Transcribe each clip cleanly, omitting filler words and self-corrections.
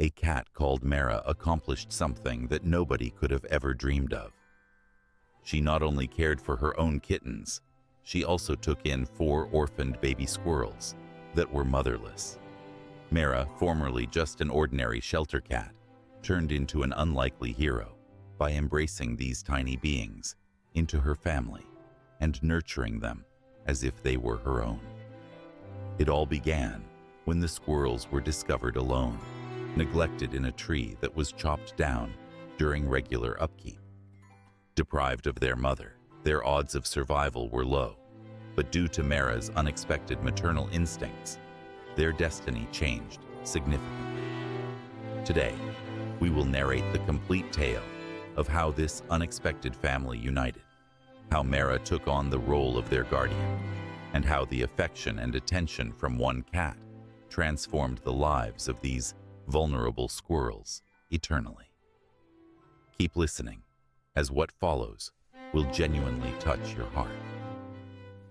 A cat called Mera accomplished something that nobody could have ever dreamed of. She not only cared for her own kittens, she also took in 4 orphaned baby squirrels that were motherless. Mera, formerly just an ordinary shelter cat, turned into an unlikely hero by embracing these tiny beings into her family and nurturing them as if they were her own. It all began when the squirrels were discovered alone, neglected in a tree that was chopped down during regular upkeep. Deprived of their mother, their odds of survival were low, but due to Mera's unexpected maternal instincts, their destiny changed significantly. Today, we will narrate the complete tale of how this unexpected family united, how Mera took on the role of their guardian, and how the affection and attention from one cat transformed the lives of these vulnerable squirrels eternally. Keep listening, as what follows will genuinely touch your heart.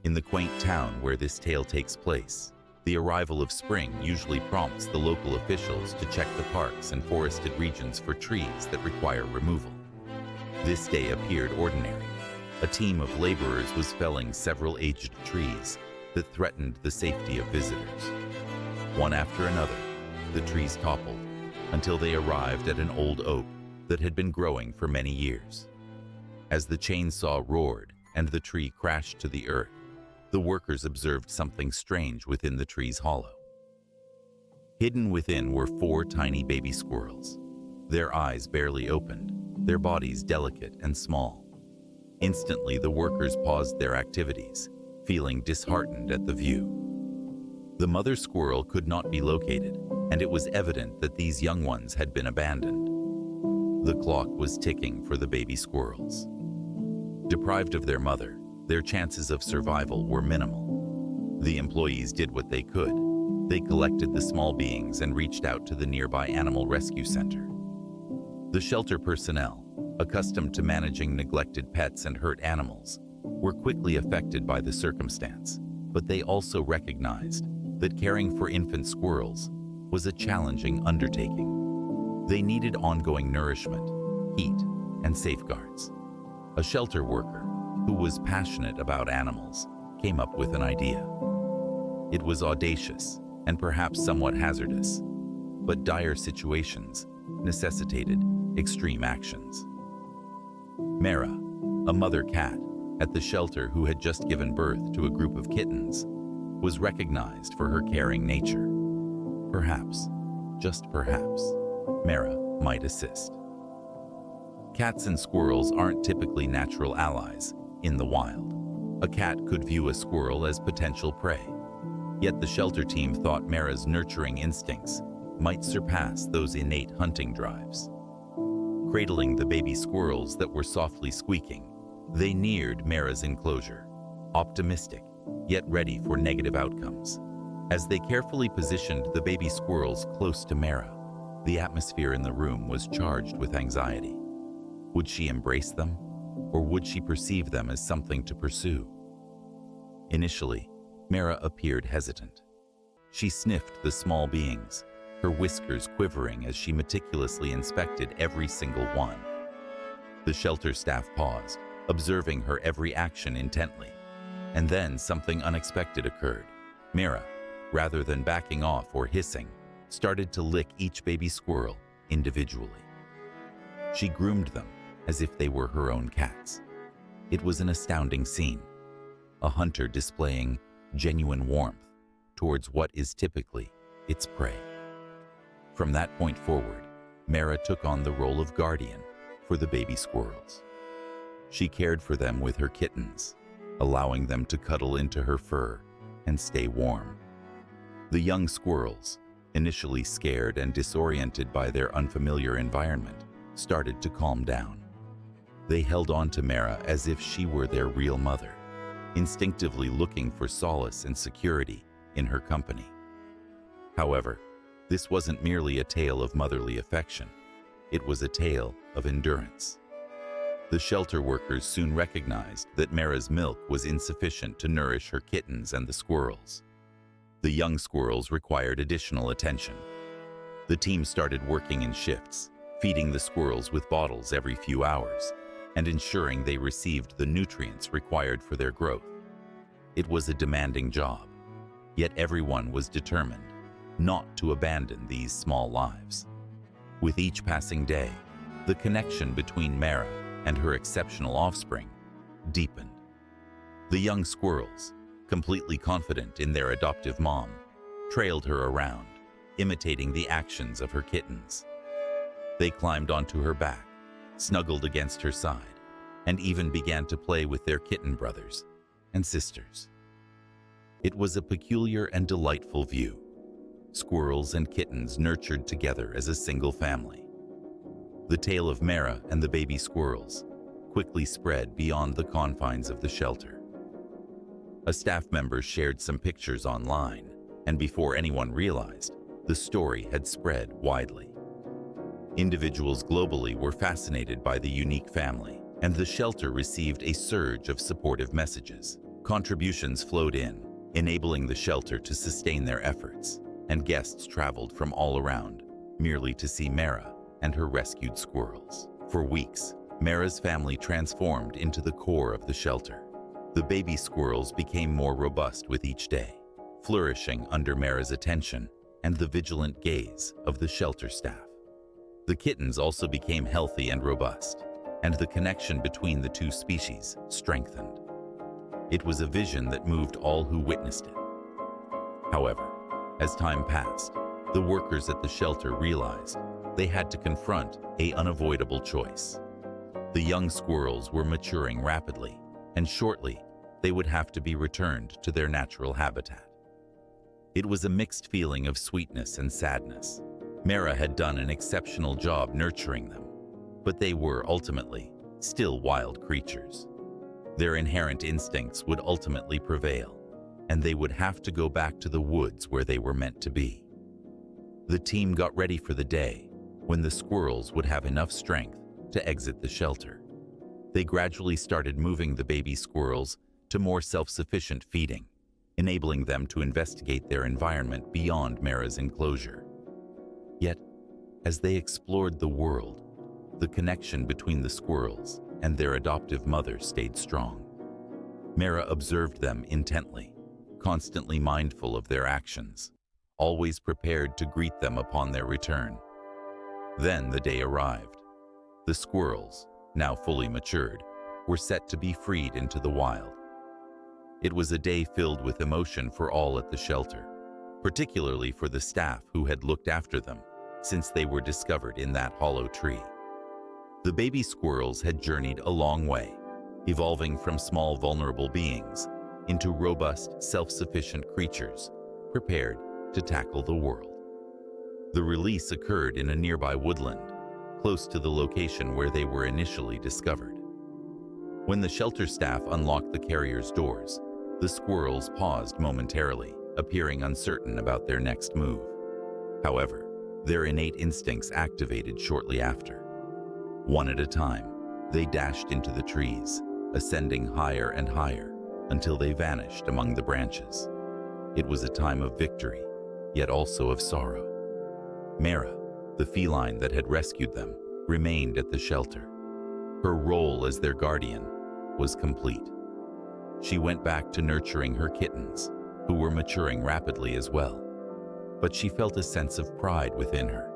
In the quaint town where this tale takes place, the arrival of spring usually prompts the local officials to check the parks and forested regions for trees that require removal. This day appeared ordinary. A team of laborers was felling several aged trees that threatened the safety of visitors. One after another, the trees toppled until they arrived at an old oak that had been growing for many years. As the chainsaw roared and the tree crashed to the earth, the workers observed something strange within the tree's hollow. Hidden within were 4 tiny baby squirrels, their eyes barely opened, their bodies delicate and small. Instantly, the workers paused their activities, feeling disheartened at the view. The mother squirrel could not be located, and it was evident that these young ones had been abandoned. The clock was ticking for the baby squirrels. Deprived of their mother, their chances of survival were minimal. The employees did what they could. They collected the small beings and reached out to the nearby animal rescue center. The shelter personnel, accustomed to managing neglected pets and hurt animals, were quickly affected by the circumstance, but they also recognized that caring for infant squirrels was a challenging undertaking. They needed ongoing nourishment, heat, and safeguards. A shelter worker, who was passionate about animals, came up with an idea. It was audacious and perhaps somewhat hazardous, but dire situations necessitated extreme actions. Mera, a mother cat at the shelter who had just given birth to a group of kittens, was recognized for her caring nature. Perhaps, just perhaps, Mera might assist. Cats and squirrels aren't typically natural allies in the wild. A cat could view a squirrel as potential prey. Yet the shelter team thought Mera's nurturing instincts might surpass those innate hunting drives. Cradling the baby squirrels that were softly squeaking, they neared Mera's enclosure, optimistic, yet ready for negative outcomes. As they carefully positioned the baby squirrels close to Mera, the atmosphere in the room was charged with anxiety. Would she embrace them, or would she perceive them as something to pursue? Initially, Mera appeared hesitant. She sniffed the small beings, her whiskers quivering as she meticulously inspected every single one. The shelter staff paused, observing her every action intently. And then something unexpected occurred. Mera, rather than backing off or hissing, started to lick each baby squirrel individually. She groomed them as if they were her own cats. It was an astounding scene, a hunter displaying genuine warmth towards what is typically its prey. From that point forward, Mera took on the role of guardian for the baby squirrels. She cared for them with her kittens, allowing them to cuddle into her fur and stay warm. The young squirrels, initially scared and disoriented by their unfamiliar environment, started to calm down. They held on to Mera as if she were their real mother, instinctively looking for solace and security in her company. However, this wasn't merely a tale of motherly affection. It was a tale of endurance. The shelter workers soon recognized that Mera's milk was insufficient to nourish her kittens and the squirrels. The young squirrels required additional attention. The team started working in shifts, feeding the squirrels with bottles every few hours, and ensuring they received the nutrients required for their growth. It was a demanding job, yet everyone was determined not to abandon these small lives. With each passing day, the connection between Mera and her exceptional offspring deepened. The young squirrels, completely confident in their adoptive mom, trailed her around, imitating the actions of her kittens. They climbed onto her back, snuggled against her side, and even began to play with their kitten brothers and sisters. It was a peculiar and delightful view. Squirrels and kittens nurtured together as a single family. The tale of Mera and the baby squirrels quickly spread beyond the confines of the shelter. A staff member shared some pictures online, and before anyone realized, the story had spread widely. Individuals globally were fascinated by the unique family, and the shelter received a surge of supportive messages. Contributions flowed in, enabling the shelter to sustain their efforts, and guests traveled from all around, merely to see Mera and her rescued squirrels. For weeks, Mera's family transformed into the core of the shelter. The baby squirrels became more robust with each day, flourishing under Mera's attention and the vigilant gaze of the shelter staff. The kittens also became healthy and robust, and the connection between the two species strengthened. It was a vision that moved all who witnessed it. However, as time passed, the workers at the shelter realized they had to confront an unavoidable choice. The young squirrels were maturing rapidly, and shortly, they would have to be returned to their natural habitat. It was a mixed feeling of sweetness and sadness. Mera had done an exceptional job nurturing them, but they were ultimately still wild creatures. Their inherent instincts would ultimately prevail, and they would have to go back to the woods where they were meant to be. The team got ready for the day when the squirrels would have enough strength to exit the shelter. They gradually started moving the baby squirrels to more self-sufficient feeding, enabling them to investigate their environment beyond Mera's enclosure. Yet, as they explored the world, the connection between the squirrels and their adoptive mother stayed strong. Mera observed them intently, constantly mindful of their actions, always prepared to greet them upon their return. Then the day arrived. The squirrels, now fully matured, were set to be freed into the wild. It was a day filled with emotion for all at the shelter, particularly for the staff who had looked after them since they were discovered in that hollow tree. The baby squirrels had journeyed a long way, evolving from small vulnerable beings into robust, self-sufficient creatures prepared to tackle the world. The release occurred in a nearby woodland, close to the location where they were initially discovered. When the shelter staff unlocked the carrier's doors, the squirrels paused momentarily, appearing uncertain about their next move. However, their innate instincts activated shortly after. One at a time, they dashed into the trees, ascending higher and higher until they vanished among the branches. It was a time of victory, yet also of sorrow. Mera, the feline that had rescued them, remained at the shelter. Her role as their guardian was complete. She went back to nurturing her kittens, who were maturing rapidly as well. But she felt a sense of pride within her.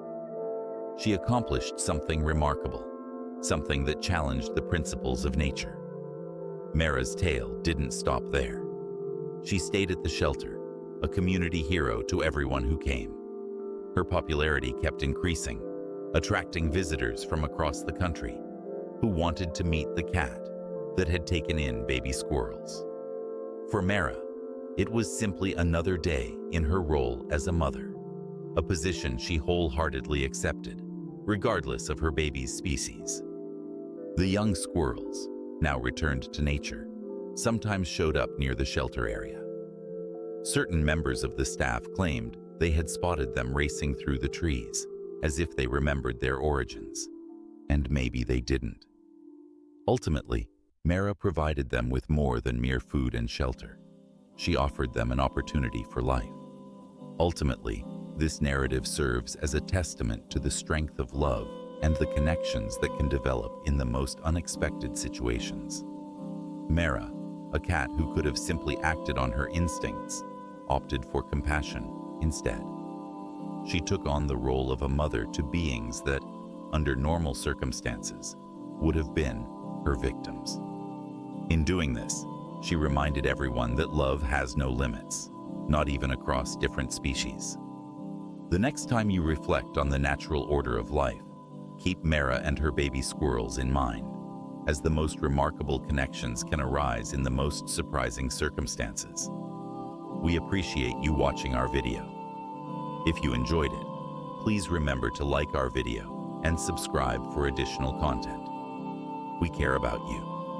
She accomplished something remarkable, something that challenged the principles of nature. Mera's tale didn't stop there. She stayed at the shelter, a community hero to everyone who came. Her popularity kept increasing, attracting visitors from across the country who wanted to meet the cat that had taken in baby squirrels. For Mera, it was simply another day in her role as a mother, a position she wholeheartedly accepted, regardless of her baby's species. The young squirrels, now returned to nature, sometimes showed up near the shelter area. Certain members of the staff claimed they had spotted them racing through the trees, as if they remembered their origins. And maybe they didn't. Ultimately, Mera provided them with more than mere food and shelter. She offered them an opportunity for life. Ultimately, This narrative serves as a testament to the strength of love and the connections that can develop in the most unexpected situations. Mera, a cat who could have simply acted on her instincts, opted for compassion instead. She took on the role of a mother to beings that, under normal circumstances, would have been her victims. In doing this, she reminded everyone that love has no limits, not even across different species. The next time you reflect on the natural order of life, keep Mera and her baby squirrels in mind, as the most remarkable connections can arise in the most surprising circumstances. We appreciate you watching our video. If you enjoyed it, please remember to like our video and subscribe for additional content. We care about you.